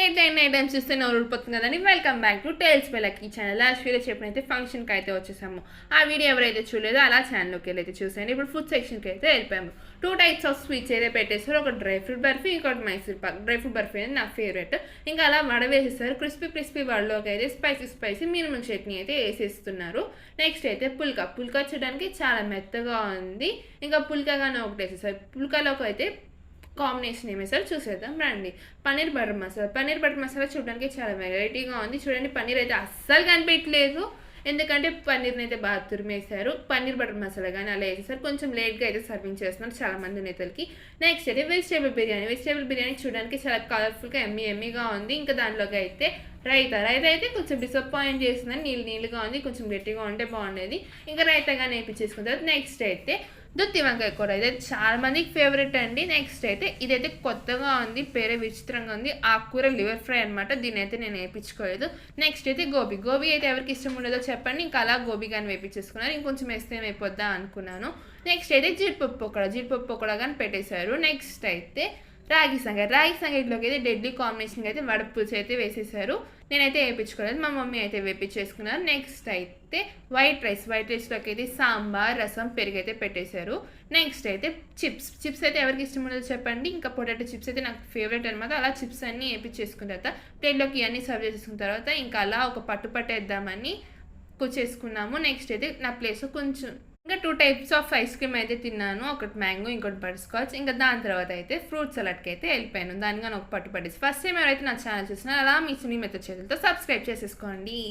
Headline items చూస్తే నోరు ఊడిపోతుంది కదండి. Welcome back to Tales by Lucky channel. Last video చెప్పినైతే ఫంక్షన్కి అయితే వచ్చేసాము. ఆ వీడియో ఎవరైతే చూడలేదో అలా ఛానల్లోకి వెళ్ళైతే చూసేయండి. ఇప్పుడు ఫుడ్ సెక్షన్కి అయితే వెళ్ళిపోయాము. 2 టైప్స్ ఆఫ్ స్వీట్స్ అయితే పెట్టేస్తారు. ఒక డ్రై ఫ్రూట్ బర్ఫీ, ఇంకోటి మైసూర్ పాక్. డ్రై ఫ్రూట్ బర్ఫీ అనేది నా ఫేవరెట్. ఇంకా అలా వడవేసేస్తారు. క్రిస్పీ వడలోకి అయితే స్పైసీ మినిమం చట్నీ అయితే వేసేస్తున్నారు. నెక్స్ట్ అయితే పుల్కా చూడడానికి చాలా మెత్తగా ఉంది. ఇంకా పుల్కాగానే ఒకటి వేసేస్తారు. పుల్కాలోకి అయితే కాంబినేషన్ ఏమేసారో చూసేద్దాం రండి. పన్నీర్ బటర్ మసాలా చూడడానికి చాలా వెరైటీగా ఉంది. చూడండి, పన్నీర్ అయితే అస్సలు కనిపించలేదు. ఎందుకంటే పన్నీర్ని అయితే బాగా తురిమేశారు. పన్నీర్ బటర్ మసాలా కానీ అలా వేసేసారు. కొంచెం లేట్గా అయితే సర్వింగ్ చేస్తున్నారు చాలా మంది నేతలకి. నెక్స్ట్ అయితే వెజిటేబుల్ బిర్యానీ చూడడానికి చాలా కలర్ఫుల్గా ఎమ్మీగా ఉంది. ఇంకా దాంట్లోకి అయితే రైతా అయితే కొంచెం డిసప్పాయింట్ చేస్తుందని నీళ్ళుగా ఉంది. కొంచెం గట్టిగా ఉంటే బాగుండేది. ఇంకా రైతాగా నేర్పించేసుకుంటారు. నెక్స్ట్ అయితే దుత్తి వంకాయ కూర అయితే చాలా మందికి ఫేవరెట్ అండి. నెక్స్ట్ అయితే ఇదైతే కొత్తగా ఉంది, పేరే విచిత్రంగా ఉంది. ఆకుకూర లివర్ ఫ్రై అనమాట. దీని అయితే నేను వేయించుకోలేదు. నెక్స్ట్ అయితే గోబీ అయితే ఎవరికి ఇష్టం ఉండదో చెప్పండి. ఇంకా అలా గోబీ కానీ వేయించేసుకున్నారు. ఇంకొంచెం వేస్తే అయిపోద్దా అనుకున్నాను. నెక్స్ట్ అయితే జీడిపప్పు పొక్కడా కానీ పెట్టేశారు. నెక్స్ట్ అయితే రాగి సంగటిలోకి అయితే డెడ్లీ కాంబినేషన్కి అయితే వడపులుసు అయితే వేసేసారు. నేనైతే వేయించుకోలేదు, మా మమ్మీ అయితే వేయించేసుకున్నారు. నెక్స్ట్ అయితే వైట్ రైస్లోకి అయితే సాంబార్, రసం, పెరుగు అయితే పెట్టేశారు. నెక్స్ట్ అయితే చిప్స్ అయితే ఎవరికి ఇష్టం ఉండదో చెప్పండి. ఇంకా పొటాటో చిప్స్ అయితే నాకు ఫేవరెట్ అనమాట. అలా చిప్స్ అన్నీ వేయించేసుకున్న తర్వాత ప్లేట్లోకి ఇవన్నీ సర్వ్ చేసుకున్న తర్వాత ఇంకా అలా ఒక పట్టేద్దామని కూర్చేసుకున్నాము. నెక్స్ట్ అయితే నా ప్లేస్ కొంచెం ఇంకా 2 టైప్స్ ఆఫ్ ఐస్ క్రీమ్ అయితే తిన్నాను. ఒకటి మ్యాంగో, ఇంకోటి బటర్ స్కాచ్. ఇంకా దాని తర్వాత అయితే ఫ్రూట్ సలాడ్కి అయితే వెళ్ళిపోయాను. దానిగా ఒక పట్టేసి ఫస్ట్ టైం ఎవరైతే నా ఛానల్ చూసినా అలా మీ మెథడ్ చేతులతో సబ్స్క్రైబ్ చేసేసుకోండి.